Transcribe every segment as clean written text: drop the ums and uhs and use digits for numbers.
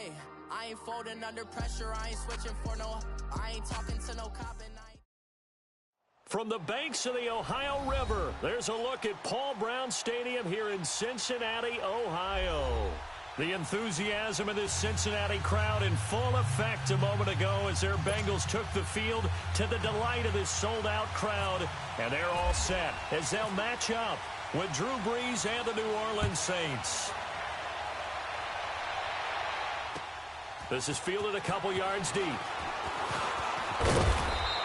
Hey, I ain't folding under pressure. I ain't switching for no. I ain't talking to no cop and I ain't. From the banks of the Ohio River, there's a look at Paul Brown Stadium here in Cincinnati, Ohio. The enthusiasm of this Cincinnati crowd in full effect a moment ago as their Bengals took the field to the delight of this sold-out crowd. And they're all set as they'll match up with Drew Brees and the New Orleans Saints. This is fielded a couple yards deep.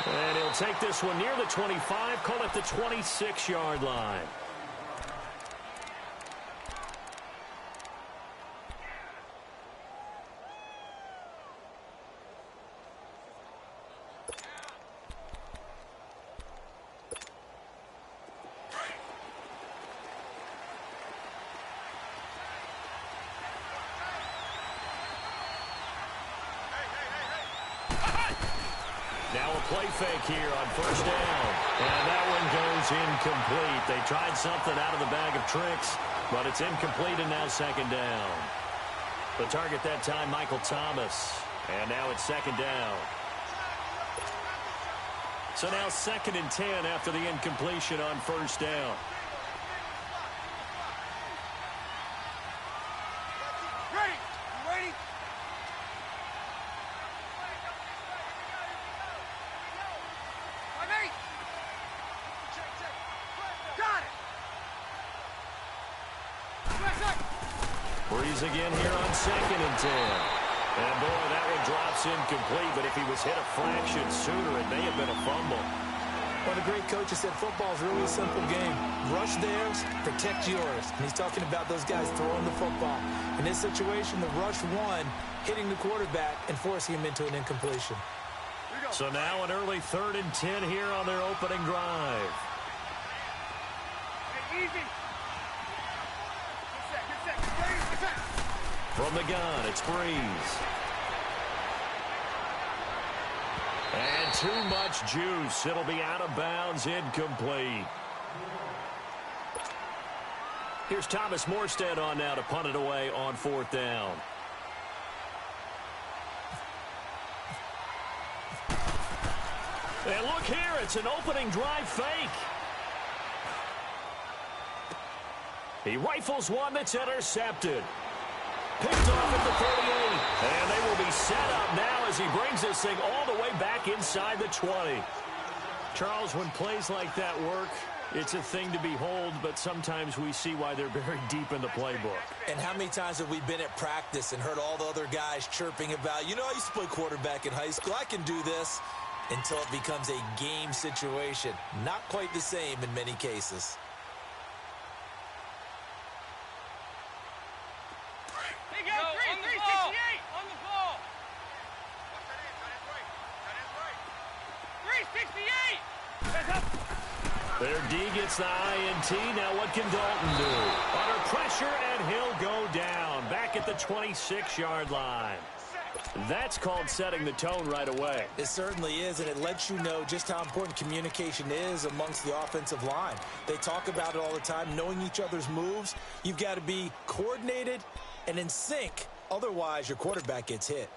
And he'll take this one near the 25, call it the 26-yard line. Now a play fake here on first down. And that one goes incomplete. They tried something out of the bag of tricks, but it's incomplete and now second down. The target that time, Michael Thomas. And now it's second down. So now 2nd and 10 after the incompletion on first down. Brees again here on 2nd and 10. And boy, that one drops incomplete, but if he was hit a fraction sooner, it may have been a fumble. Well, the great coach has said football is really a simple game. Rush theirs, protect yours. And he's talking about those guys throwing the football. In this situation, the rush won, hitting the quarterback and forcing him into an incompletion. So now an early 3rd and 10 here on their opening drive. Hey, easy. From the gun, it's Brees. And too much juice. It'll be out of bounds, incomplete. Here's Thomas Morstead on now to punt it away on 4th down. And look here, it's an opening drive fake. He rifles one that's intercepted. Picked off at the 38. And they will be set up now as he brings this thing all the way back inside the 20. Charles, when plays like that work, it's a thing to behold, but sometimes we see why they're very deep in the playbook. And how many times have we been at practice and heard all the other guys chirping about, you know, I used to play quarterback in high school, I can do this, until it becomes a game situation. Not quite the same in many cases. Their D gets the INT. Now what can Dalton do? Under pressure, and he'll go down. Back at the 26-yard line. That's called setting the tone right away. It certainly is, and it lets you know just how important communication is amongst the offensive line. They talk about it all the time, knowing each other's moves. You've got to be coordinated and in sync. Otherwise, your quarterback gets hit.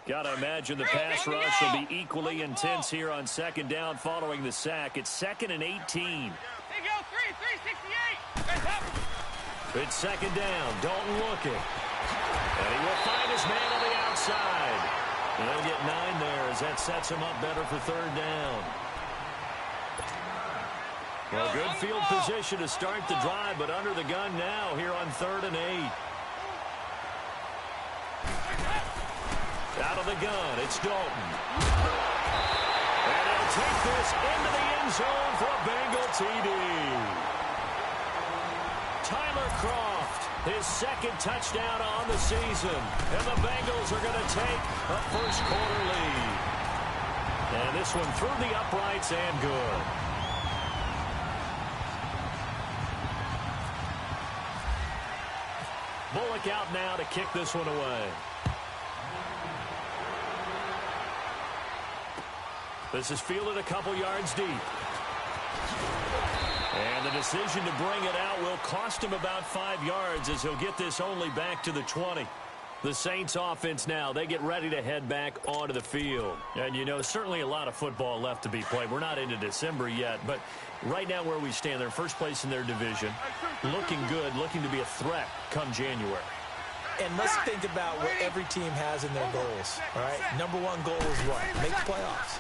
Got to imagine the pass rush will be equally intense here on 2nd down following the sack. It's 2nd and 18. They go 368. It's 2nd down. Dalton looking. And he will find his man on the outside. And they'll get 9 there as that sets him up better for 3rd down. Well, good field position to start the drive, but under the gun now here on 3rd and 8. Out of the gun, it's Dalton. And he'll take this into the end zone for a Bengal TD. Tyler Kroft, his 2nd touchdown on the season. And the Bengals are going to take a first-quarter lead. And this one through the uprights and good. Bullock out now to kick this one away. This is fielded a couple yards deep. And the decision to bring it out will cost him about 5 yards as he'll get this only back to the 20. The Saints offense now, they get ready to head back onto the field. And, you know, certainly a lot of football left to be played. We're not into December yet, but right now where we stand, they're first place in their division, looking good, looking to be a threat come January. And let's think about what every team has in their goals, all right? Number one goal is what? Make the playoffs.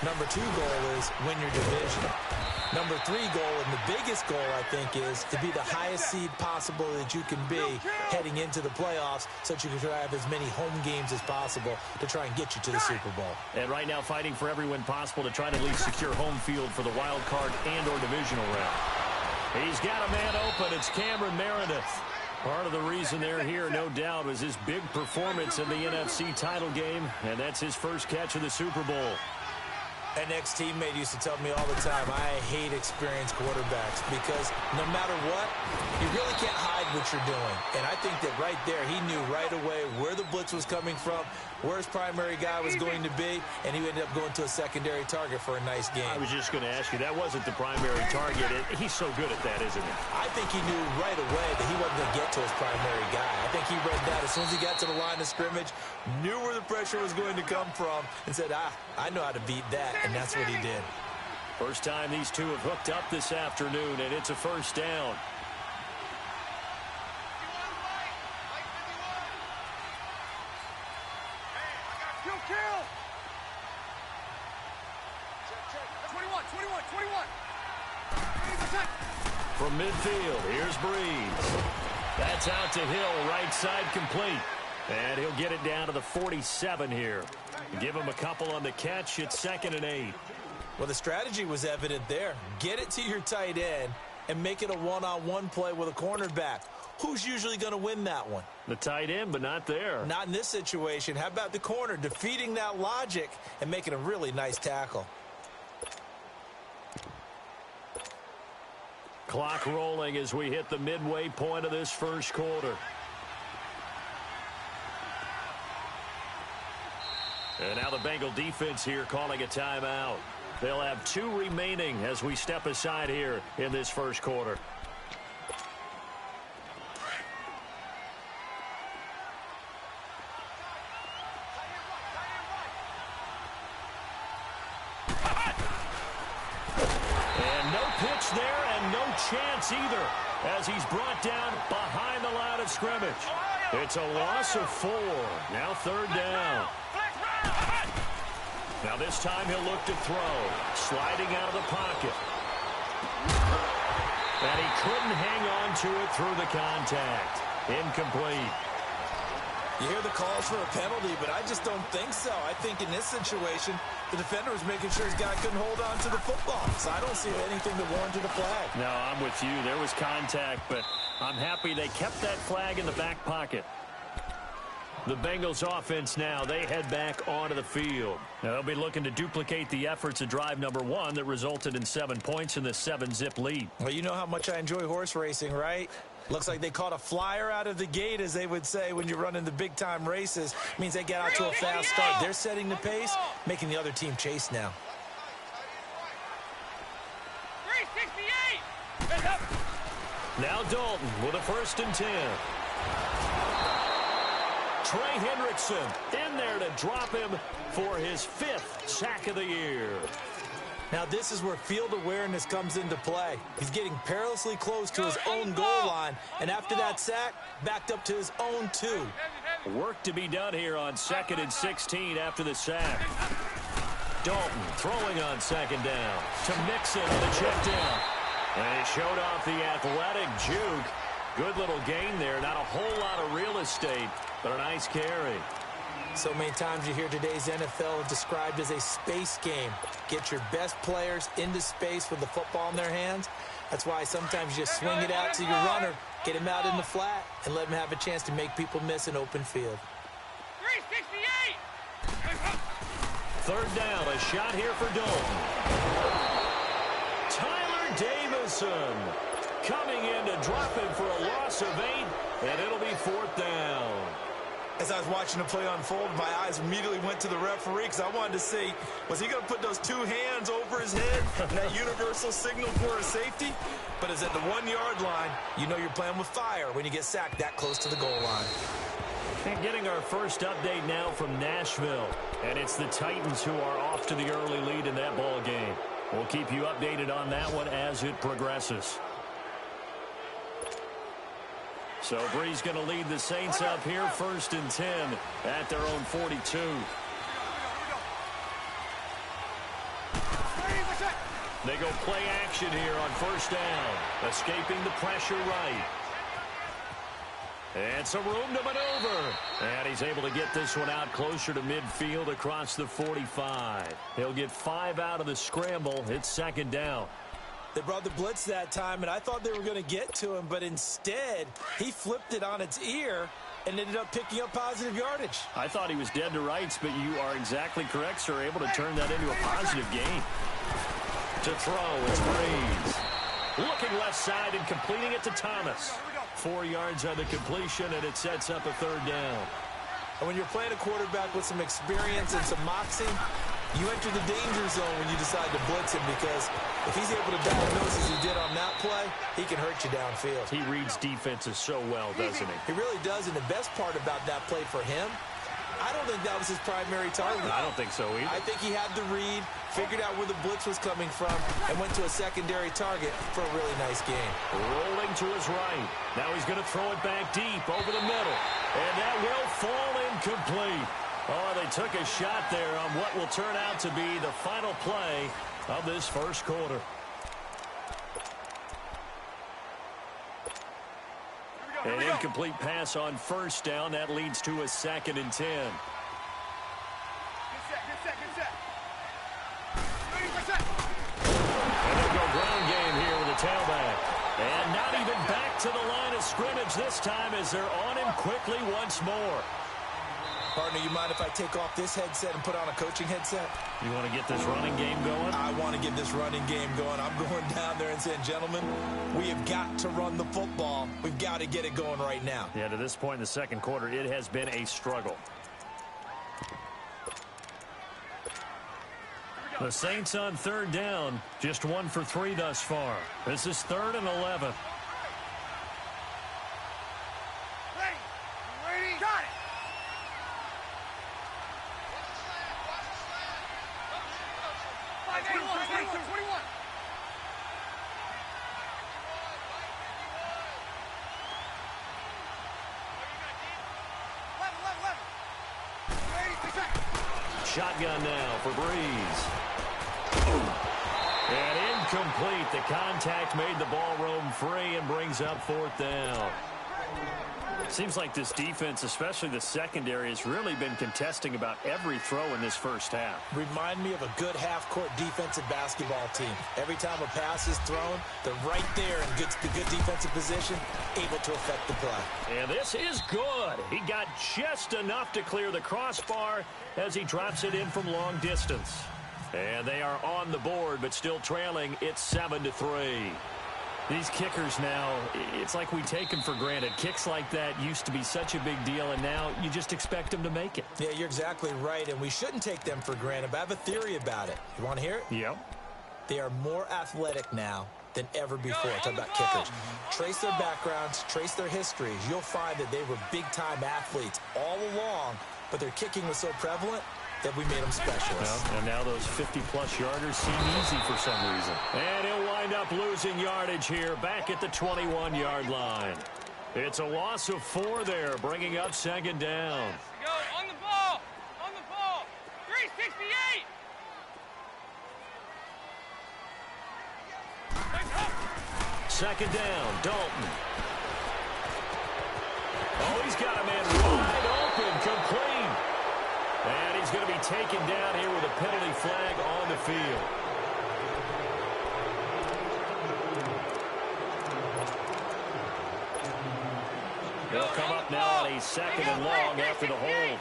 Number two goal is win your division. Number three goal, and the biggest goal, I think, is to be the highest seed possible that you can be heading into the playoffs so that you can have as many home games as possible to try and get you to the Super Bowl. And right now fighting for every win possible to try to at least secure home field for the wild card and or divisional round. He's got a man open. It's Cameron Meredith. Part of the reason they're here, no doubt, was his big performance in the NFC title game, and that's his first catch of the Super Bowl. An ex-teammate used to tell me all the time, I hate experienced quarterbacks because no matter what, you really can't hide what you're doing. And I think that right there, he knew right away where the blitz was coming from, where his primary guy was going to be, and he ended up going to a secondary target for a nice game. I was just going to ask you, that wasn't the primary target. He's so good at that, isn't he? I think he knew right away that he wasn't going to get to his primary guy. I think he read that as soon as he got to the line of scrimmage, knew where the pressure was going to come from, and said, I know how to beat that, and that's what he did. First time these two have hooked up this afternoon, and it's a first down. Kill! 21. From midfield, here's Breeze. That's out to Hill, right side complete. And he'll get it down to the 47 here. Give him a couple on the catch. It's 2nd and 8. Well, the strategy was evident there. Get it to your tight end and make it a one-on-one play with a cornerback. Who's usually going to win that one? The tight end, but not there. Not in this situation. How about the corner defeating that logic and making a really nice tackle? Clock rolling as we hit the midway point of this first quarter. And now the Bengal defense here calling a timeout. They'll have 2 remaining as we step aside here in this first quarter. And no pitch there and no chance either as he's brought down behind the line of scrimmage. It's a loss of 4. Now 3rd down. Now this time he'll look to throw. Sliding out of the pocket. And he couldn't hang on to it through the contact. Incomplete. You hear the calls for a penalty, but I just don't think so. I think in this situation, the defender was making sure his guy couldn't hold on to the football. So I don't see anything that warranted a flag. No, I'm with you. There was contact, but I'm happy they kept that flag in the back pocket. The Bengals offense now, they head back onto the field. Now, they'll be looking to duplicate the efforts of drive number 1 that resulted in 7 points in the 7-zip lead. Well, you know how much I enjoy horse racing, right? Looks like they caught a flyer out of the gate, as they would say when you're running the big-time races. It means they get out to a fast start. They're setting the pace, making the other team chase now. 368! Now Dalton with a 1st and 10. Trey Hendrickson in there to drop him for his 5th sack of the year. Now this is where field awareness comes into play. He's getting perilously close to his own goal line, and after that sack, backed up to his own 2. Work to be done here on 2nd and 16 after the sack. Dalton throwing on 2nd down to Mixon on the check down. And he showed off the athletic juke. Good little gain there. Not a whole lot of real estate, but a nice carry. So many times you hear today's NFL described as a space game. Get your best players into space with the football in their hands. That's why sometimes you just swing it out to your runner, get him out in the flat, and let him have a chance to make people miss an open field. 368! 3rd down, a shot here for Dalton. Tyler Davison coming in to drop him for a loss of 8, and it'll be 4th down. As I was watching the play unfold, my eyes immediately went to the referee because I wanted to see, was he going to put those 2 hands over his head, that universal signal for a safety? But it's at the 1-yard line. You know you're playing with fire when you get sacked that close to the goal line. And getting our first update now from Nashville. And it's the Titans who are off to the early lead in that ball game. We'll keep you updated on that one as it progresses. So Bree's going to lead the Saints up here 1st and 10 at their own 42. They go play action here on 1st down. Escaping the pressure right. And some room to maneuver. And he's able to get this one out closer to midfield across the 45. He'll get 5 out of the scramble. It's 2nd down. They brought the blitz that time, and I thought they were going to get to him, but instead, he flipped it on its ear and ended up picking up positive yardage. I thought he was dead to rights, but you are exactly correct, sir. Able to turn that into a positive gain. To throw, it's Breeze. Looking left side and completing it to Thomas. 4 yards on the completion, and it sets up a 3rd down. And when you're playing a quarterback with some experience and some moxie, you enter the danger zone when you decide to blitz him, because if he's able to diagnose as he did on that play, he can hurt you downfield. He reads defenses so well, doesn't he? He really does, and the best part about that play for him, I don't think that was his primary target. I don't think so either. I think he had the read, figured out where the blitz was coming from, and went to a secondary target for a really nice game. Rolling to his right. Now he's going to throw it back deep over the middle. And that will fall incomplete. Oh, they took a shot there on what will turn out to be the final play of this 1st quarter. An incomplete pass on 1st down. That leads to a 2nd and 10. Good set, good set, good set. Good set. And they'll go ground game here with a tailback. And not even back to the line of scrimmage this time as they're on him quickly once more. Partner, you mind if I take off this headset and put on a coaching headset? You want to get this running game going? I want to get this running game going. I'm going down there and saying, gentlemen, we have got to run the football. We've got to get it going right now. Yeah, to this point in the 2nd quarter, it has been a struggle. The Saints on 3rd down, just 1 for 3 thus far. This is 3rd and 11. Ready? Got it. Hey, 21. Shotgun now for Breeze. And incomplete. The contact made the ball roam free and brings up 4th down. Seems like this defense, especially the secondary, has really been contesting about every throw in this 1st half. Remind me of a good half-court defensive basketball team. Every time a pass is thrown, they're right there in good defensive position, able to affect the play. And this is good. He got just enough to clear the crossbar as he drops it in from long distance. And they are on the board, but still trailing. It's 7-3. These kickers now, it's like we take them for granted. Kicks like that used to be such a big deal, and now you just expect them to make it. Yeah, you're exactly right, and we shouldn't take them for granted, but I have a theory about it. You want to hear it? Yep. They are more athletic now than ever before. Talk about kickers. Trace their backgrounds, trace their histories. You'll find that they were big-time athletes all along, but their kicking was so prevalent that we made them specialists. Well, and now those 50-plus yarders seem easy for some reason. And he'll wind up losing yardage here back at the 21-yard line. It's a loss of 4 there, bringing up 2nd down. Go, on the ball. 368. Second down, Dalton. Oh, he's got a man wide open, complete. And he's going to be taken down here with a penalty flag on the field. They'll come up now on a 2nd and long after the hold.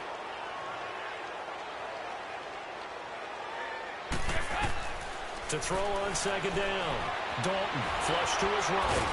To throw on 2nd down. Dalton, flush to his right.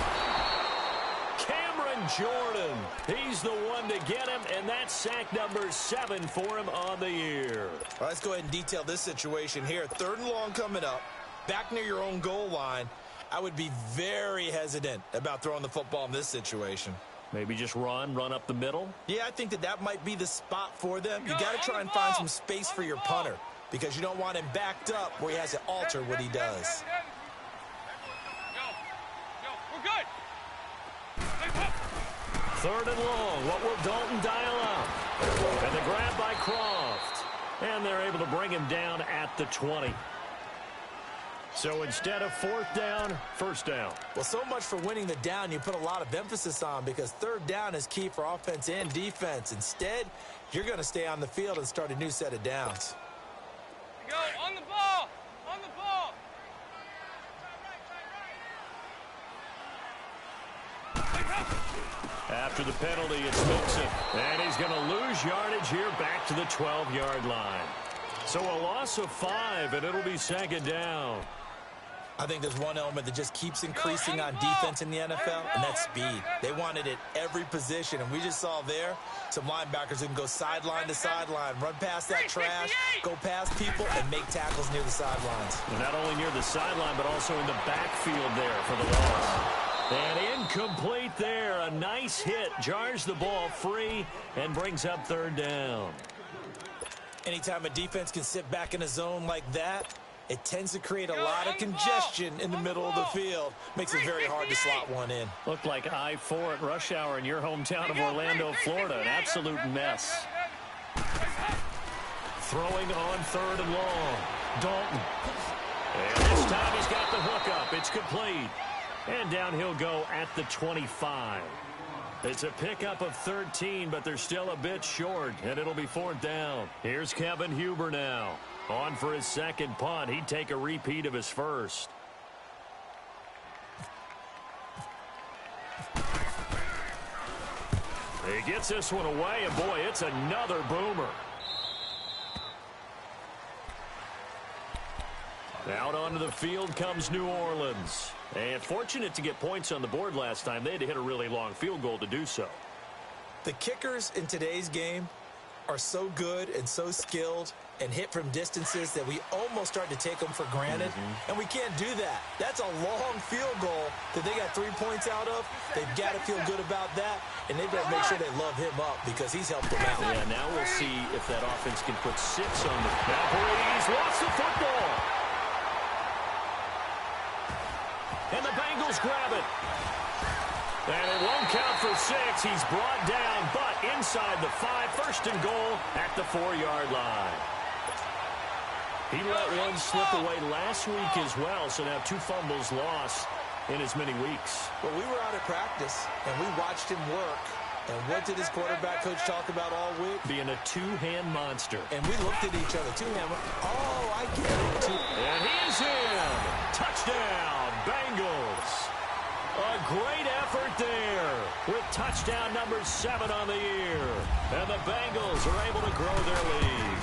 Cameron Jordan, he's the one to get him, and that's sack number 7 for him on the year. Well, let's go ahead and detail this situation here. 3rd and long coming up, back near your own goal line. I would be very hesitant about throwing the football in this situation. Maybe just run up the middle. Yeah, I think that might be the spot for them. You got to try and find some space for your punter because you don't want him backed up where he has to alter what he does. We're good. 3rd and long. What will Dalton dial up? And the grab by Croft. And they're able to bring him down at the 20. So instead of 4th down, 1st down. Well, so much for winning the down you put a lot of emphasis on because 3rd down is key for offense and defense. Instead, you're going to stay on the field and start a new set of downs. Go on the ball. On the ball. After the penalty, it's Mixon. And he's going to lose yardage here back to the 12-yard line. So a loss of 5, and it'll be 2nd down. I think there's one element that just keeps increasing on defense in the NFL, and that's speed. They want it at every position, and we just saw there some linebackers that can go sideline to sideline, run past that trash, go past people, and make tackles near the sidelines. And not only near the sideline, but also in the backfield there for the loss. And incomplete there. A nice hit. Jars the ball free and brings up 3rd down. Anytime a defense can sit back in a zone like that, it tends to create a lot of congestion in the middle of the field. Makes it very hard to slot one in. Looked like I-4 at rush hour in your hometown of Orlando, Florida. An absolute mess. Throwing on 3rd and long. Dalton. And this time he's got the hook up. It's complete. And down he'll go at the 25. It's a pickup of 13, but they're still a bit short, and it'll be 4th down. Here's Kevin Huber now. On for his 2nd punt. He'd take a repeat of his 1st. He gets this one away, and boy, it's another boomer. Out onto the field comes New Orleans. And fortunate to get points on the board last time. They had to hit a really long field goal to do so. The kickers in today's game are so good and so skilled and hit from distances that we almost start to take them for granted. And we can't do that. That's a long field goal that they got 3 points out of. They've got to feel good about that, and they better make sure they love him up because he's helped them out. Yeah, now we'll see if that offense can put 6 on the... Now Breeze lost the football. And the Bengals grab it. And it won't count for 6. He's brought down, but inside the 5. 1st and goal at the 4-yard line. He let one slip away last week as well, so now 2 fumbles lost in as many weeks. Well, we were out at practice, and we watched him work. And what did his quarterback coach talk about all week? Being a 2-hand monster. And we looked at each other. 2-hand. Oh, I get it. And he's in. Touchdown, Bengals. A great effort there with touchdown number 7 on the year. And the Bengals are able to grow their lead.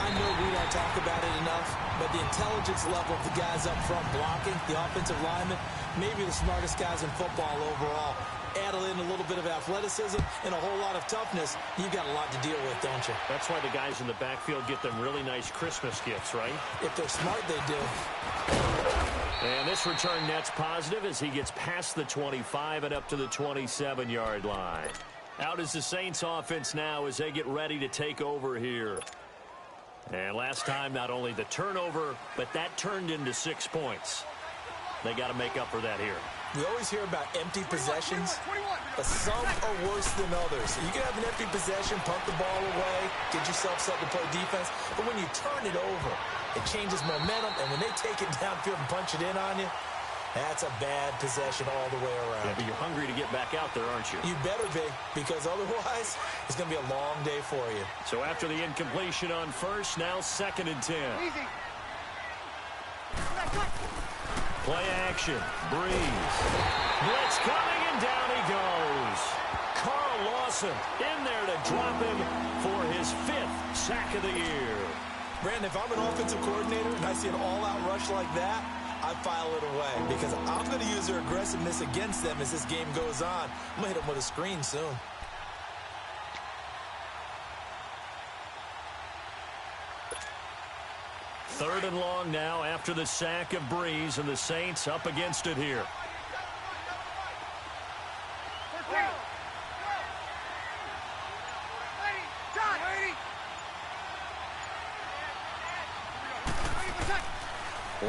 I know we don't talk about it enough, but the intelligence level of the guys up front blocking, the offensive linemen, maybe the smartest guys in football overall. Add in a little bit of athleticism and a whole lot of toughness, you've got a lot to deal with, don't you? That's why the guys in the backfield get them really nice Christmas gifts, right? If they're smart, they do. And this return net's positive as he gets past the 25 and up to the 27-yard line. Out is the Saints offense now as they get ready to take over here. And last time, not only the turnover, but that turned into 6 points. They got to make up for that here. We always hear about empty possessions, but some are worse than others. You can have an empty possession, punt the ball away, get yourself set to play defense, but when you turn it over, it changes momentum, and when they take it downfield and punch it in on you, that's a bad possession all the way around. Yeah, but you're hungry to get back out there, aren't you? You better be, because otherwise, it's going to be a long day for you. So after the incompletion on 1st, now 2nd and 10. Easy. Play action. Breeze. Blitz coming, and down he goes. Carl Lawson in there to drop him for his 5th sack of the year. Brandon, if I'm an offensive coordinator and I see an all-out rush like that, I file it away because I'm going to use their aggressiveness against them as this game goes on. I'm going to hit them with a screen soon. Third and long now after the sack of Breeze, and the Saints up against it here.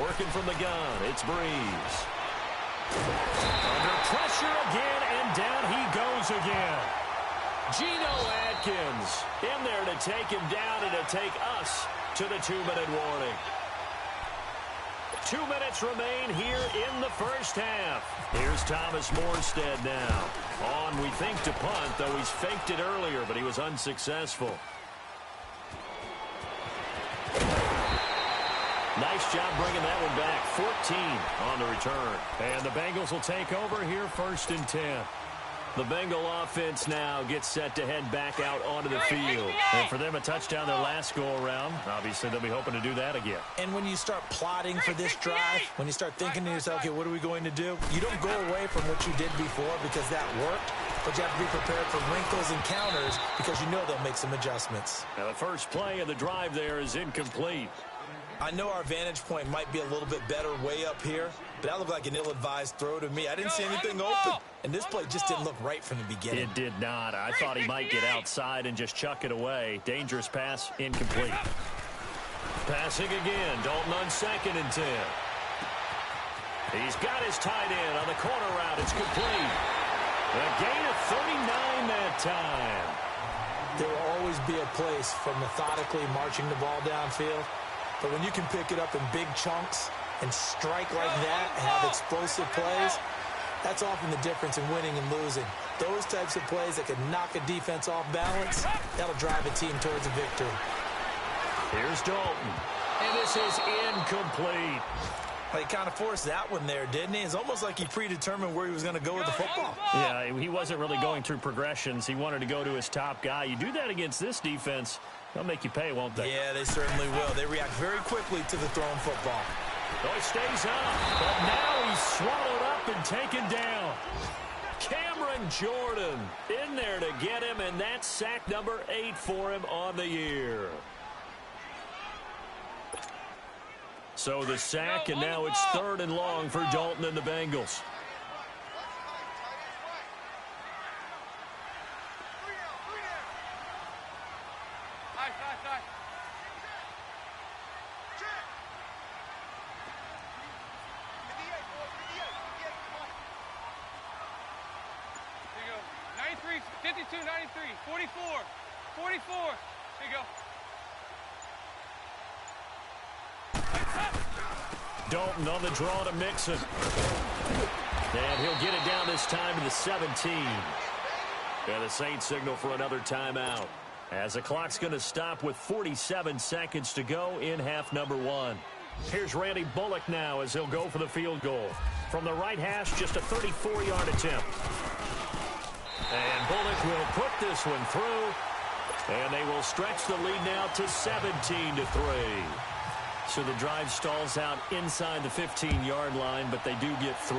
Working from the gun, it's Breeze. Under pressure again, and down he goes again. Geno Atkins in there to take him down and to take us to the 2-minute warning. 2 minutes remain here in the first half. Here's Thomas Morstead now. On, we think, to punt, though he's faked it earlier, but he was unsuccessful. Nice job bringing that one back. 14 on the return. And the Bengals will take over here, 1st and 10. The Bengal offense now gets set to head back out onto the field. And for them, a touchdown their last go-around. Obviously, they'll be hoping to do that again. And when you start plotting for this drive, when you start thinking to yourself, okay, what are we going to do? You don't go away from what you did before because that worked, but you have to be prepared for wrinkles and counters because you know they'll make some adjustments. Now, the first play of the drive there is incomplete. I know our vantage point might be a little bit better way up here, but that looked like an ill-advised throw to me. I didn't see anything open, and this play just didn't look right from the beginning. It did not. I thought he might get outside and just chuck it away. Dangerous pass, incomplete. Passing again, Dalton on 2nd and 10. He's got his tight end on the corner route. It's complete. A gain of 39 that time. There will always be a place for methodically marching the ball downfield. But when you can pick it up in big chunks and strike like that and have explosive plays, that's often the difference in winning and losing. Those types of plays that can knock a defense off balance, that'll drive a team towards a victory. Here's Dalton. And this is incomplete. Well, he kind of forced that one there, didn't he? It's almost like he predetermined where he was going to go with the football. Yeah, he wasn't really going through progressions. He wanted to go to his top guy. You do that against this defense, they'll make you pay, won't they? Yeah, they certainly will. They react very quickly to the thrown football. Oh, he stays up, but now he's swallowed up and taken down. Cameron Jordan in there to get him, and that's sack number 8 for him on the year. So the sack, and now it's 3rd and long for Dalton and the Bengals. There you go. 93, 52, 93, 44, 44. There you go. Dalton on the draw to Mixon. And he'll get it down this time to the 17. And the Saints signal for another timeout, as the clock's going to stop with 47 seconds to go in half number 1. Here's Randy Bullock now as he'll go for the field goal. From the right hash, just a 34-yard attempt. And Bullock will put this one through. And they will stretch the lead now to 17-3. So the drive stalls out inside the 15-yard line, but they do get 3.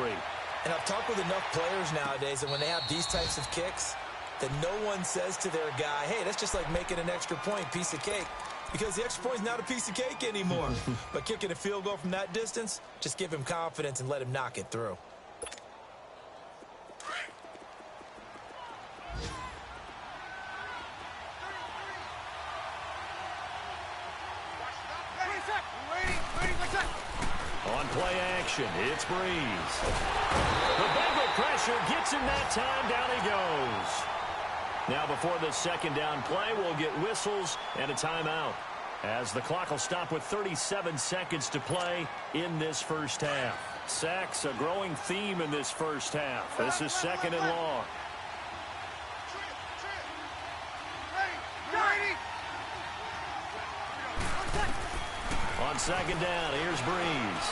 And I've talked with enough players nowadays that when they have these types of kicks, that no one says to their guy, hey, that's just like making an extra point, piece of cake. Because the extra point is not a piece of cake anymore. But kicking a field goal from that distance, just give him confidence and let him knock it through. On play action, it's Breeze. The Bengal pressure gets him that time. Down he goes. Now before the second down play, we'll get whistles and a timeout, as the clock will stop with 37 seconds to play in this first half. Sacks, a growing theme in this first half. This is 2nd and long. On 2nd down, here's Breeze.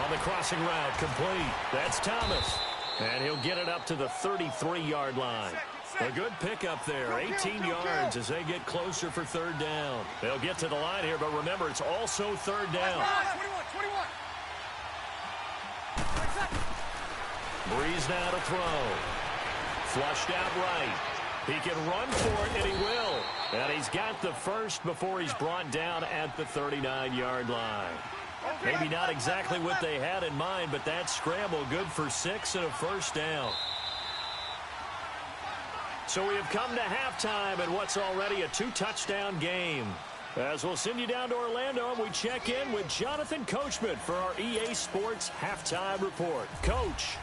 On the crossing route, complete. That's Thomas. And he'll get it up to the 33-yard line. A good pickup there, 18 yards as they get closer for 3rd down. They'll get to the line here, but remember, it's also 3rd down. 21. Breeze now to throw. Flushed out right. He can run for it, and he will. And he's got the first before he's brought down at the 39-yard line. Maybe not exactly what they had in mind, but that scramble good for 6 and a 1st down. So we have come to halftime in what's already a 2-touchdown game. As we'll send you down to Orlando, and we check in with Jonathan Coachman for our EA Sports Halftime Report. Coach,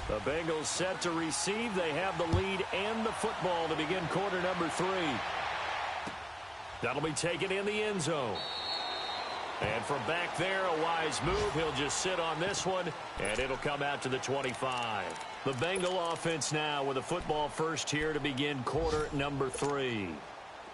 the Bengals set to receive. They have the lead and the football to begin quarter number 3. That'll be taken in the end zone. And from back there, a wise move. He'll just sit on this one, and it'll come out to the 25. The Bengal offense now with a football first here to begin quarter number 3.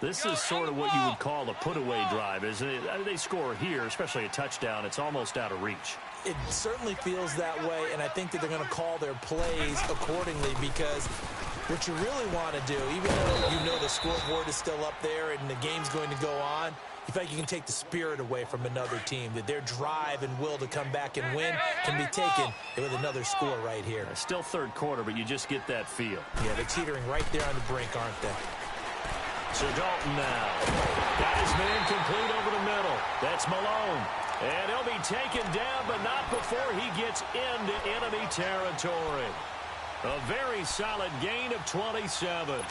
This is sort of what you would call a put-away drive, isn't it? I mean, they score here, especially a touchdown. It's almost out of reach. It certainly feels that way, and I think that they're going to call their plays accordingly, because what you really want to do, even though you know the scoreboard is still up there and the game's going to go on, you feel like you can take the spirit away from another team, that their drive and will to come back and win can be taken with another score right here. Still third quarter, but you just get that feel. Yeah, they're teetering right there on the brink, aren't they? So Dalton now. Got his man complete over the middle. That's Malone. And he'll be taken down, but not before he gets into enemy territory. A very solid gain of 27.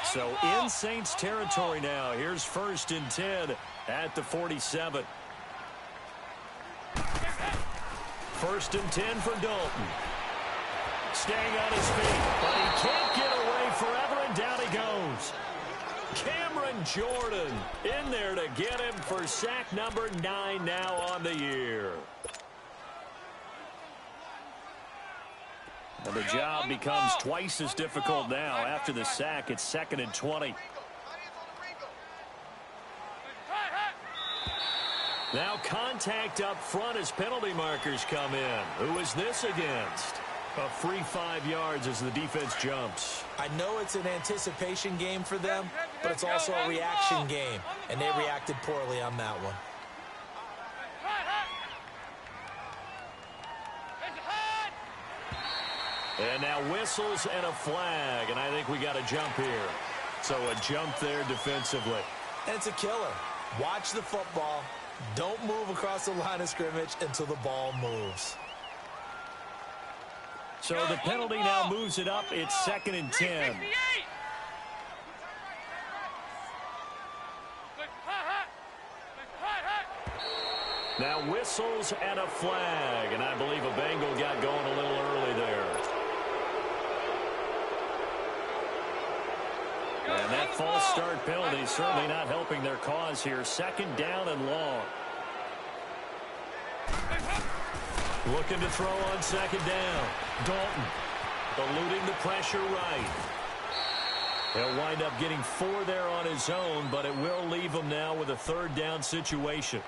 So in Saints territory now. Here's 1st and 10 at the 47. 1st and 10 for Dalton. Staying on his feet, but he can't get away forever, and down he goes. Cameron Jordan in there to get him for sack number 9 now on the year. And the job becomes twice as difficult now. After the sack, it's 2nd and 20. Now contact up front as penalty markers come in. Who is this against? A free 5 yards as the defense jumps. I know it's an anticipation game for them, but it's also a reaction game, and they reacted poorly on that one. And now whistles and a flag, and I think we got a jump here. So a jump there defensively. And it's a killer. Watch the football. Don't move across the line of scrimmage until the ball moves. So the penalty now moves it up. It's 2nd and 10. Now whistles and a flag, and I believe a Bengal got going a little early there. And that false start penalty certainly not helping their cause here. 2nd down and long. Looking to throw on 2nd down. Dalton eluding the pressure right. He'll wind up getting 4 there on his own, but it will leave him now with a 3rd down situation.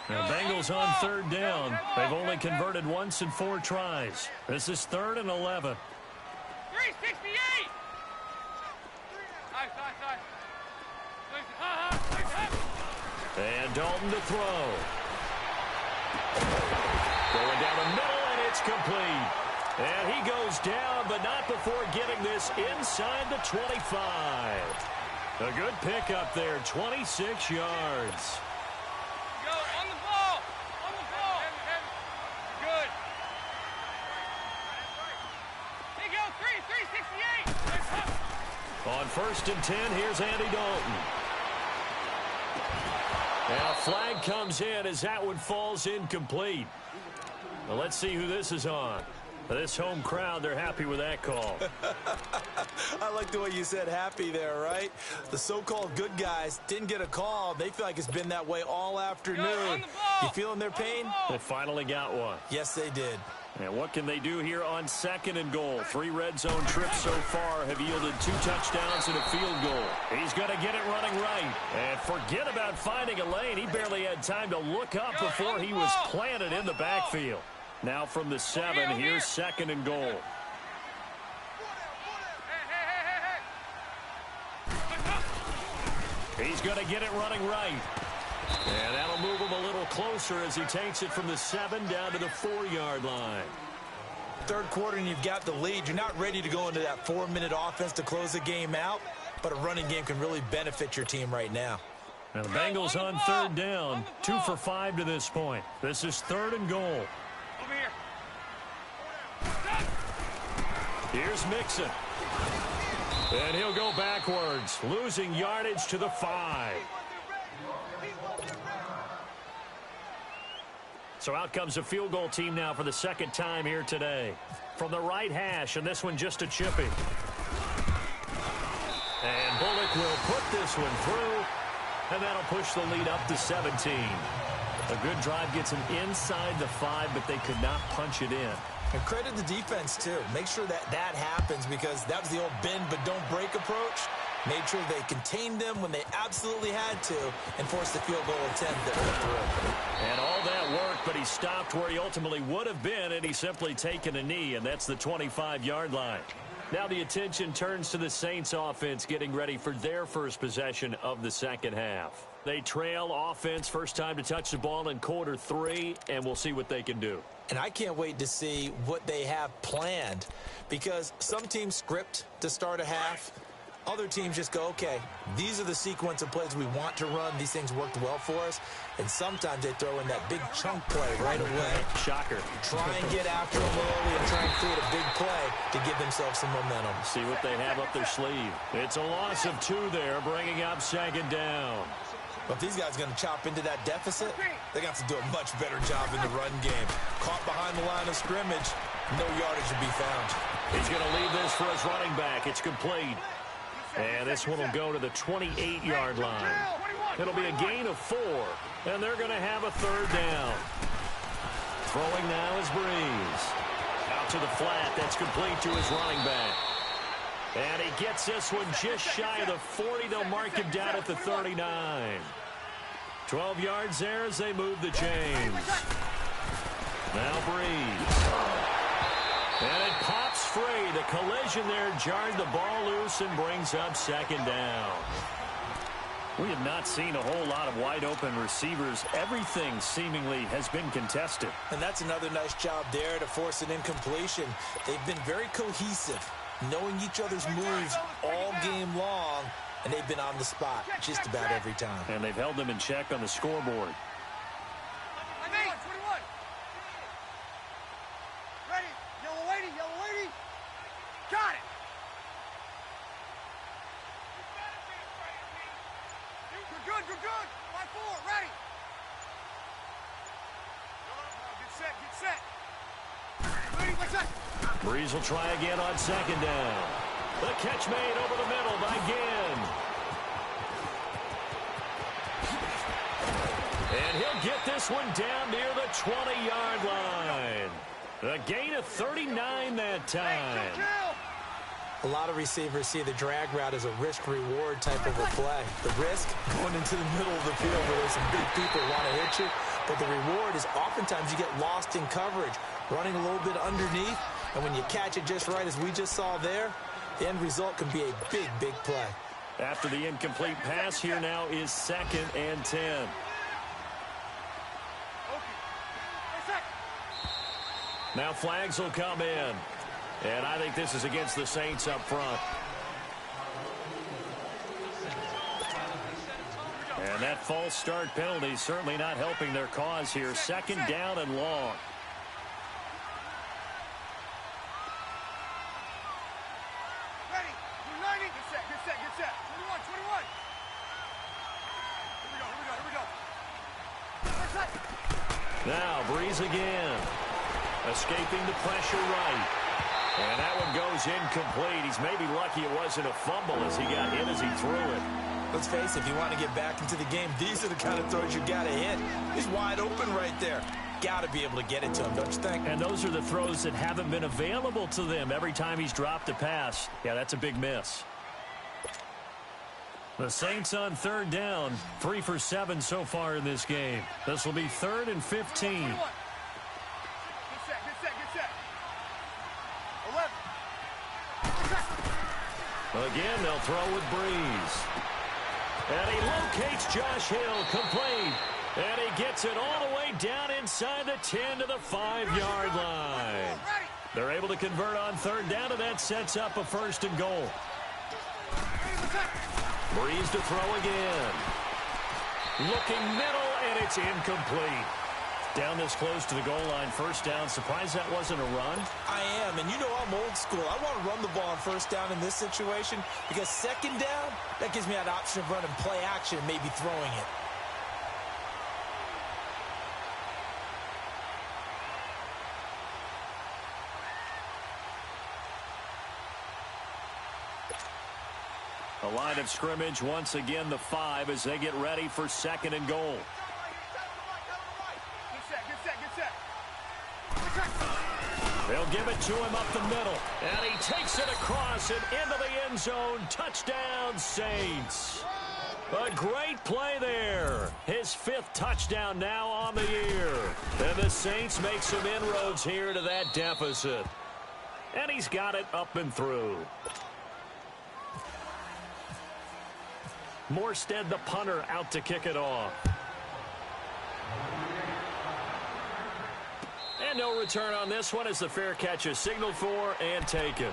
The Bengals on 3rd down. They've only converted once in 4 tries. This is 3rd and 11. 368. And Dalton to throw. Going down the middle, and it's complete. And he goes down, but not before getting this inside the 25. A good pickup there, 26 yards. Go on the ball. On the ball. Good. There you go. 368. On 1st and 10, here's Andy Dalton. Now a flag comes in as that one falls incomplete. Well, let's see who this is on. This home crowd, they're happy with that call. I like the way you said happy there, right? The so-called good guys didn't get a call. They feel like it's been that way all afternoon. You feeling their pain? They finally got one. Yes, they did. And what can they do here on 2nd and goal? 3 red zone trips so far have yielded 2 touchdowns and a field goal. He's going to get it running right. And forget about finding a lane. He barely had time to look up before he was planted in the backfield. Now from the 7, here's 2nd and goal. He's going to get it running right. And that'll move him a little closer as he takes it from the 7 down to the 4-yard line. 3rd quarter and you've got the lead. You're not ready to go into that 4-minute offense to close the game out, but a running game can really benefit your team right now. Now the Bengals on 3rd down, 2 for 5 to this point. This is 3rd and goal. Over here. Here's Mixon. And he'll go backwards, losing yardage to the 5. So out comes a field goal team now for the second time here today. From the right hash, and this one just a chippy. And Bullock will put this one through, and that'll push the lead up to 17. A good drive gets them inside the 5, but they could not punch it in. And credit the defense, too. Make sure that happens, because that was the old bend but don't break approach. Made sure they contained them when they absolutely had to and forced the field goal attempt that went through. And all that work, but he stopped where he ultimately would have been, and he's simply taken a knee, and that's the 25-yard line. Now the attention turns to the Saints offense getting ready for their first possession of the second half. They trail offense, first time to touch the ball in quarter 3, and we'll see what they can do. And I can't wait to see what they have planned, because some teams script to start a half. Other teams just go, okay, these are the sequence of plays we want to run. These things worked well for us. And sometimes they throw in that big chunk play right away. Shocker. Try and get after them early and try and create a big play to give themselves some momentum. See what they have up their sleeve. It's a loss of 2 there, bringing up second down. But if these guys are going to chop into that deficit, they're going to have to do a much better job in the run game. Caught behind the line of scrimmage, no yardage to be found. He's going to leave this for his running back. It's complete. And this one will go to the 28-yard line. It'll be a gain of 4, and they're going to have a third down. Throwing now is Breeze. Out to the flat. That's complete to his running back. And he gets this one just shy of the 40. They'll mark him down at the 39. 12 yards there as they move the chains. Now Breeze. And it pops free. The collision there jarred the ball loose and brings up second down. We have not seen a whole lot of wide-open receivers. Everything seemingly has been contested. And that's another nice job there to force an incompletion. They've been very cohesive, knowing each other's moves all game long, and they've been on the spot just about every time. And they've held them in check on the scoreboard. Ready? Yellow lady. Got it. Good. Line 4, ready. Get set. Ready, what's that? Breeze will try again on second down. The catch made over the middle by Ginn. And he'll get this one down near the 20-yard line. A gain of 39 that time. A lot of receivers see the drag route as a risk-reward type of a play. The risk, going into the middle of the field where there's some big people who want to hit you. But the reward is oftentimes you get lost in coverage, running a little bit underneath. And when you catch it just right, as we just saw there, the end result can be a big, big play. After the incomplete pass, here now is 2nd and 10. Now flags will come in. And I think this is against the Saints up front. And that false start penalty certainly not helping their cause here. 2nd down and long. Ready. United. Get set. 21. Here we go. Now Breeze again. Escaping the pressure right. And that one goes incomplete. He's maybe lucky it wasn't a fumble as he got hit as he threw it. Let's face it, if you want to get back into the game, these are the kind of throws you got to hit. He's wide open right there. Got to be able to get it to him, don't you think? And those are the throws that haven't been available to them every time he's dropped a pass. Yeah, that's a big miss. The Saints on 3rd down, 3 for 7 so far in this game. This will be 3rd and 15. Again, they'll throw with Breeze. And he locates Josh Hill, complete. And he gets it all the way down inside the 10 to the 5-yard line. They're able to convert on 3rd down, and that sets up a 1st and goal. Breeze to throw again. Looking middle, and it's incomplete. Down this close to the goal line, first down. Surprised that wasn't a run? I am, and you know I'm old school. I want to run the ball on first down in this situation because second down, that gives me that option of running play action, maybe throwing it. A line of scrimmage, once again, the 5 as they get ready for second and goal. They'll give it to him up the middle. And he takes it across and into the end zone. Touchdown, Saints. A great play there. His 5th touchdown now on the year. And the Saints make some inroads here to that deficit. And he's got it up and through. Morstead, the punter, out to kick it off. And no return on this one as the fair catch is signaled for and taken.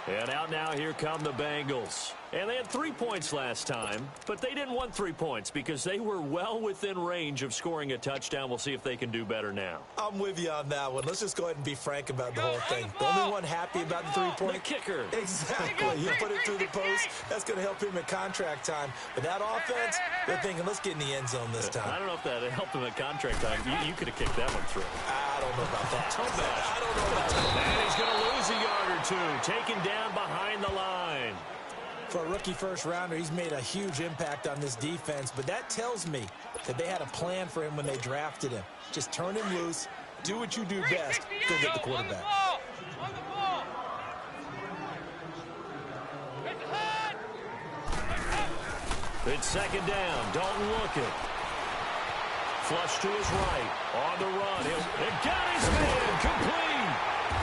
And out now, here come the Bengals. And they had 3 points last time, but they didn't want 3 points because they were well within range of scoring a touchdown. We'll see if they can do better now. I'm with you on that one. Let's just go ahead and be frank about the whole thing. The only one happy about the 3-point? The kicker. Exactly. You put it through the post. That's going to help him in contract time. But that offense, they're thinking, let's get in the end zone this time. I don't know if that helped him at contract time. You could have kicked that one through. I don't know about that. I don't know about that. And he's going to lose a yard or two. Taken down behind the line. For a rookie first-rounder, he's made a huge impact on this defense, but that tells me that they had a plan for him when they drafted him. Just turn him loose, do what you do best, go get the quarterback. On the ball. It's second down. Dalton looking. Flush to his right. On the run. It got his man. Complete.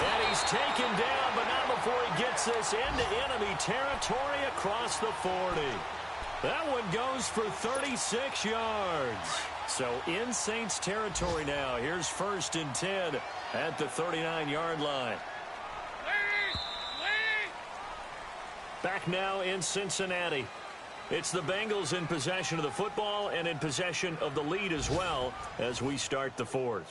And he's taken down, but not before he gets this into enemy territory across the 40. That one goes for 36 yards. So in Saints territory now. Here's 1st and 10 at the 39-yard line. Back now in Cincinnati. It's the Bengals in possession of the football and in possession of the lead as well as we start the 4th.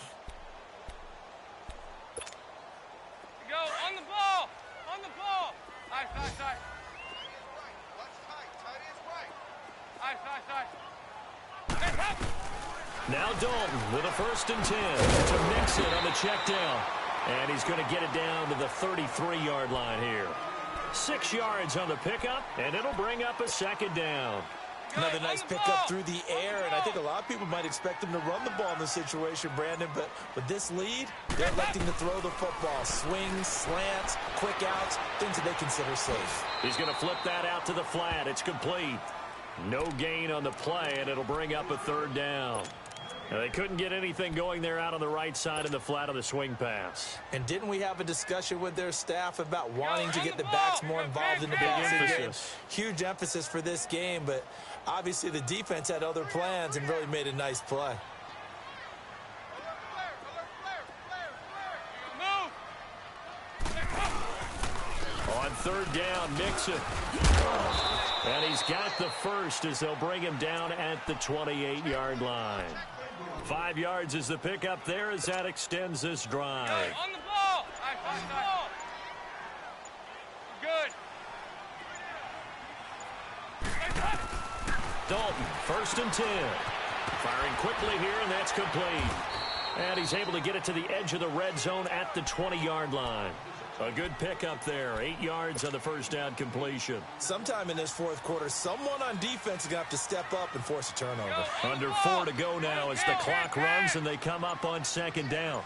Now Dalton with a 1st and 10 to mix it on the check down. And he's going to get it down to the 33-yard line here. 6 yards on the pickup, and it'll bring up a second down. Another nice pickup through the air, and I think a lot of people might expect him to run the ball in this situation, Brandon, but with this lead, they're electing to throw the football. Swings, slants, quick outs, things that they consider safe. He's going to flip that out to the flat. It's complete. No gain on the play, and it'll bring up a 3rd down. Now, they couldn't get anything going there out on the right side of the flat of the swing pass. And didn't we have a discussion with their staff about wanting to get the backs more involved in the passing game? Huge emphasis for this game, but obviously the defense had other plans and really made a nice play. On 3rd down, Mixon. And he's got the 1st as they'll bring him down at the 28-yard line. 5 yards is the pickup there as that extends this drive. On the ball. On the ball. Good. Dalton, 1st and 10. Firing quickly here, and that's complete. And he's able to get it to the edge of the red zone at the 20-yard line. A good pickup there. 8 yards on the 1st down completion. Sometime in this 4th quarter, someone on defense is going to have to step up and force a turnover. Under 4 to go now as the clock runs and they come up on 2nd down.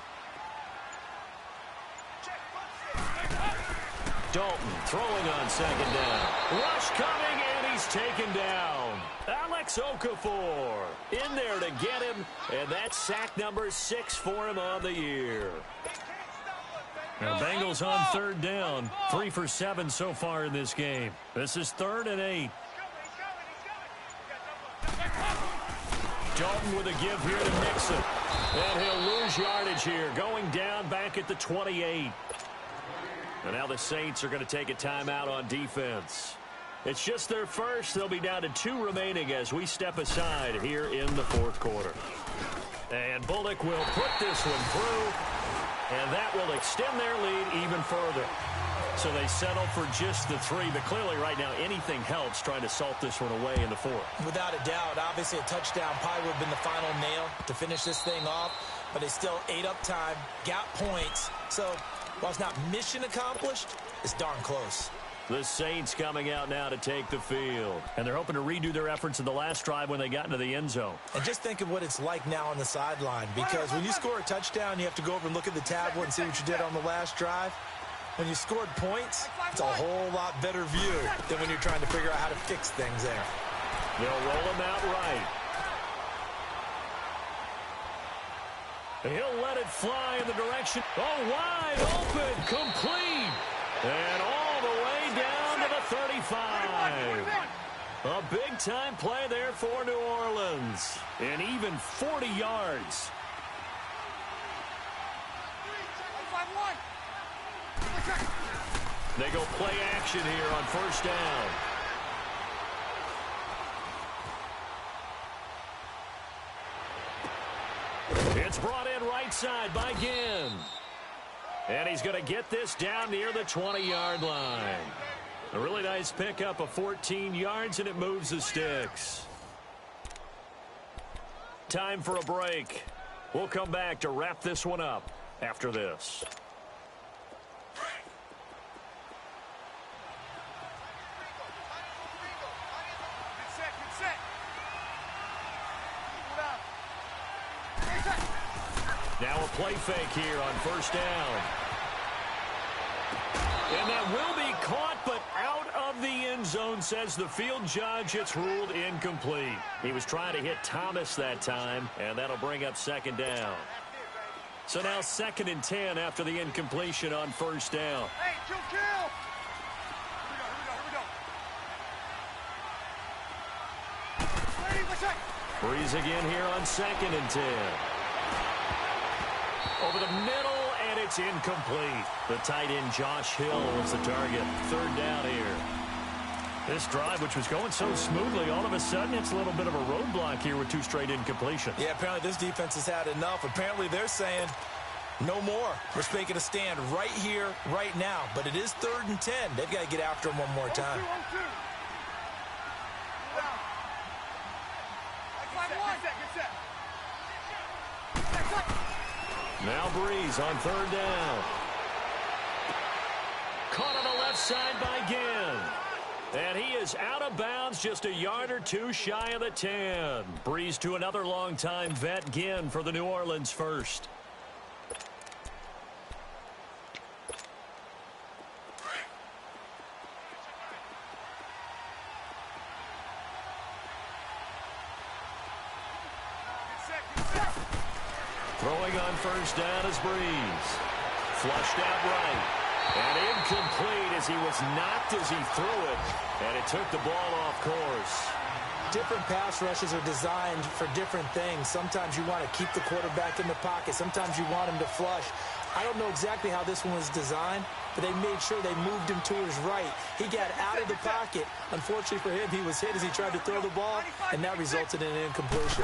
Dalton throwing on 2nd down. Rush coming, and he's taken down. Alex Okafor in there to get him, and that's sack number 6 for him on the year. Now Bengals on 3rd down. 3 for 7 so far in this game. This is 3rd and 8. Dalton with a give here to Mixon. And he'll lose yardage here. Going down back at the 28. And now the Saints are going to take a timeout on defense. It's just their first. They'll be down to 2 remaining as we step aside here in the 4th quarter. And Bullock will put this one through, and that will extend their lead even further. So they settle for just the 3, but clearly right now anything helps trying to salt this one away in the 4th. Without a doubt, obviously a touchdown probably would have been the final nail to finish this thing off, but they still ate up time, got points. So while it's not mission accomplished, it's darn close. The Saints coming out now to take the field. And they're hoping to redo their efforts in the last drive when they got into the end zone. And just think of what it's like now on the sideline, because when you score a touchdown, you have to go over and look at the tablet and see what you did on the last drive. When you scored points, it's a whole lot better view than when you're trying to figure out how to fix things there. They'll roll him out right. He'll let it fly in the direction. Oh, wide open, complete. And all the way down to the 35. A big-time play there for New Orleans. And even 40 yards. They go play action here on first down. It's brought in right side by Ginn. And he's going to get this down near the 20-yard line. A really nice pickup of 14 yards, and it moves the sticks. Time for a break. We'll come back to wrap this one up after this. Now a play fake here on first down. And that will be caught, but out of the end zone, says the field judge. It's ruled incomplete. He was trying to hit Thomas that time, and that'll bring up second down. So now 2nd and 10 after the incompletion on first down. Hey, kill. Here we go. Breeze again here on 2nd and 10. Over the middle, and it's incomplete. The tight end, Josh Hill, was the target. 3rd down here. This drive, which was going so smoothly, all of a sudden it's a little bit of a roadblock here with 2 straight incompletions. Yeah, apparently this defense has had enough. Apparently they're saying no more. We're making a stand right here, right now. But it is 3rd and 10. They've got to get after him one more time. Now Breeze on 3rd down. Caught on the left side by Ginn. And he is out of bounds, just a yard or 2 shy of the 10. Breeze to another longtime vet, Ginn, for the New Orleans first. Throwing on first down is Breeze. Flushed out right. And incomplete as he was knocked as he threw it. And it took the ball off course. Different pass rushes are designed for different things. Sometimes you want to keep the quarterback in the pocket. Sometimes you want him to flush. I don't know exactly how this one was designed, but they made sure they moved him to his right. He got out of the pocket. Unfortunately for him, he was hit as he tried to throw the ball, and that resulted in an incompletion.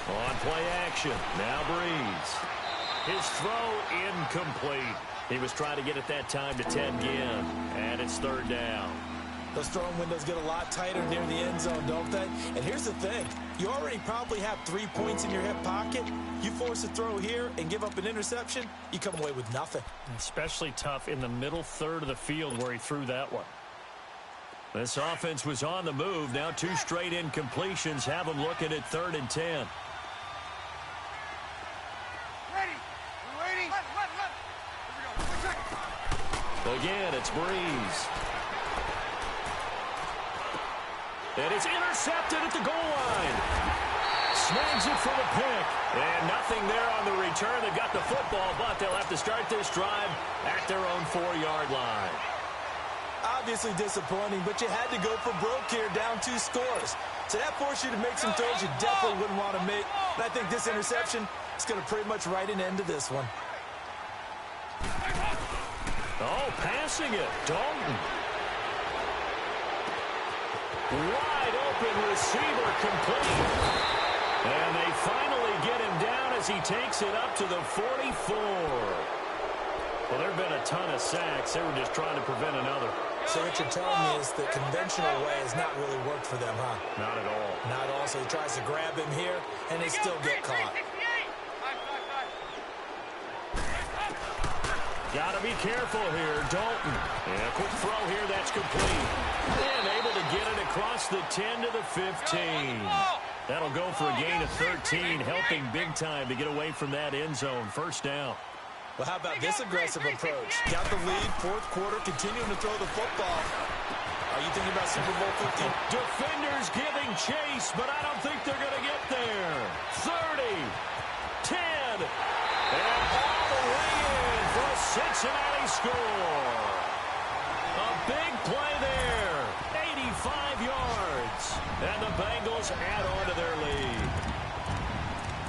On play action, now Breeze. His throw incomplete. He was trying to get it that time to Ted Ginn, and it's 3rd down. Those throwing windows get a lot tighter near the end zone, don't they? And here's the thing. You already probably have 3 points in your hip pocket. You force a throw here and give up an interception, you come away with nothing. Especially tough in the middle third of the field where he threw that one. This offense was on the move. Now 2 straight incompletions have them looking at 3rd and 10. Again, it's Breeze. And it's intercepted at the goal line. Snags it for the pick. And nothing there on the return. They've got the football, but they'll have to start this drive at their own 4-yard line. Obviously disappointing, but you had to go for broke here, down 2 scores. So that forced you to make some throws you definitely wouldn't want to make. And I think this interception is going to pretty much write an end to this one. Oh, passing it. Dalton. Wide open receiver complete. And they finally get him down as he takes it up to the 44. Well, there have been a ton of sacks. They were just trying to prevent another. So what you're telling me is the conventional way has not really worked for them, huh? Not at all. Not at all. So he tries to grab him here, and they still get caught. Got to be careful here. Dalton. And a quick throw here. That's complete. And able to get it across the 10 to the 15. That'll go for a gain of 13, helping big time to get away from that end zone. First down. Well, how about this aggressive approach? Got the lead, fourth quarter, continuing to throw the football. Are you thinking about Super Bowl 50? Defenders giving chase, but I don't think they're going to get there. 30, 10, and all the way in for a Cincinnati score. A big play there, 85 yards, and the Bengals add on to their lead.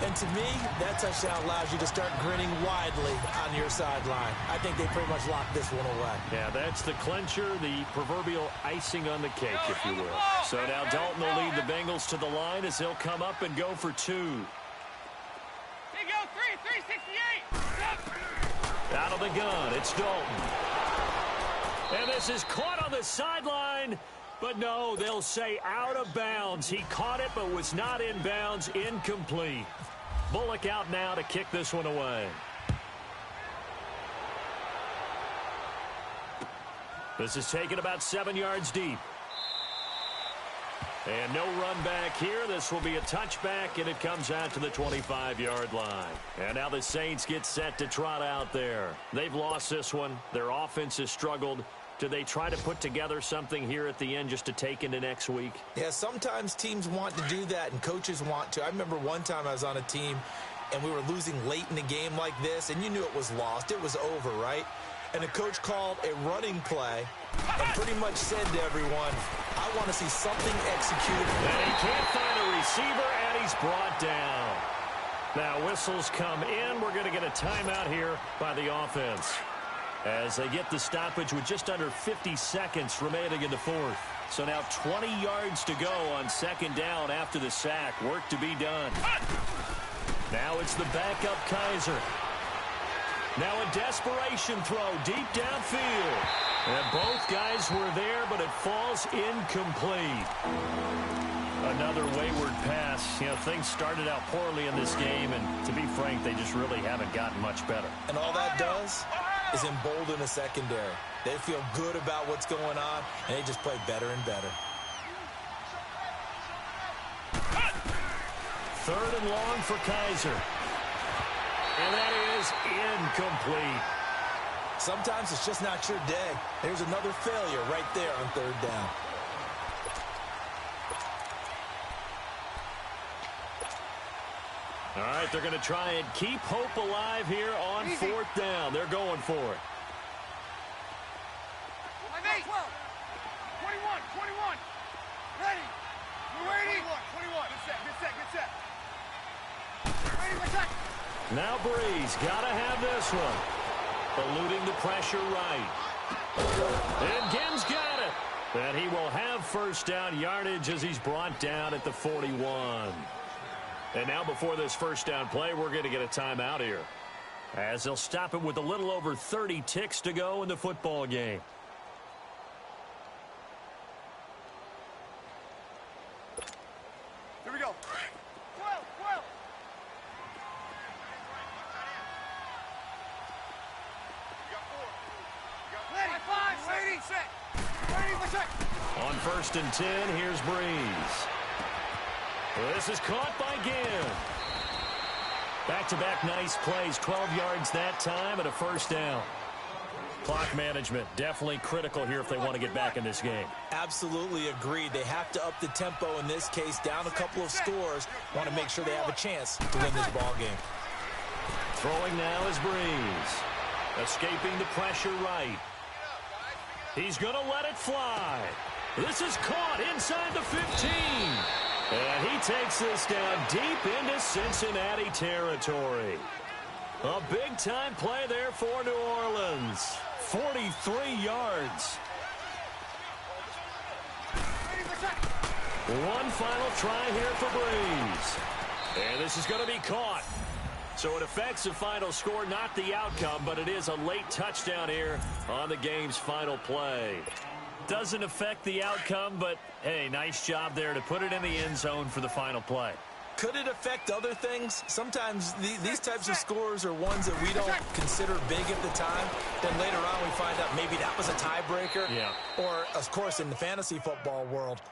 And to me, that touchdown allows you to start grinning widely on your sideline. I think they pretty much locked this one away. Yeah, that's the clincher, the proverbial icing on the cake, if you will. So now Dalton will lead the Bengals to the line as he'll come up and go for two. Here you go, 368. Out of the gun, it's Dalton. And this is caught on the sideline. But no, they'll say out of bounds. He caught it but was not in bounds. Incomplete. Bullock out now to kick this one away. This is taken about 7 yards deep. And no run back here. This will be a touchback, and it comes out to the 25-yard line. And now the Saints get set to trot out there. They've lost this one. Their offense has struggled. Do they try to put together something here at the end just to take into next week? Yeah, sometimes teams want to do that and coaches want to. I remember one time I was on a team and we were losing late in a game like this, and you knew it was lost. It was over, right? And the coach called a running play and pretty much said to everyone, I want to see something executed. And he can't find a receiver, and he's brought down. Now whistles come in. We're going to get a timeout here by the offense, as they get the stoppage with just under 50 seconds remaining in the fourth. So now 20 yards to go on second down after the sack. Work to be done. Now it's the backup Kaiser. Now a desperation throw deep downfield. And both guys were there, but it falls incomplete. Another wayward pass. You know, things started out poorly in this game, and to be frank, they just really haven't gotten much better. And all that does is embolden the secondary. They feel good about what's going on, and they just play better and better. Third and long for Kaiser. And that is incomplete. Sometimes it's just not your day. There's another failure right there on third down. All right, they're going to try and keep hope alive here on fourth down. They're going for it. 21, 21. Ready. We're ready. 21. Good set. Ready, we're set. Now Breeze got to have this one. Eluding the pressure right. And Gibbs got it. And he will have first down yardage as he's brought down at the 41. And now before this first down play, we're going to get a timeout here, as they'll stop it with a little over 30 ticks to go in the football game. Here we go. 12. Ready, 5, ready, set. Ready, we're set. On first and 10, here's Breeze. This is caught by Ginn. Back-to-back nice plays, 12 yards that time and a first down. Clock management definitely critical here if they want to get back in this game. Absolutely agreed. They have to up the tempo in this case, down a couple of scores. Want to make sure they have a chance to win this ball game. Throwing now is Breeze. Escaping the pressure right. He's going to let it fly. This is caught inside the 15. And he takes this down deep into Cincinnati territory. A big-time play there for New Orleans. 43 yards. One final try here for Breeze. And this is going to be caught. So it affects the final score, not the outcome, but it is a late touchdown here on the game's final play. Doesn't affect the outcome, but, hey, nice job there to put it in the end zone for the final play. Could it affect other things? Sometimes these types of scores are ones that we don't consider big at the time. Then later on we find out maybe that was a tiebreaker. Yeah. Or, of course, in the fantasy football world,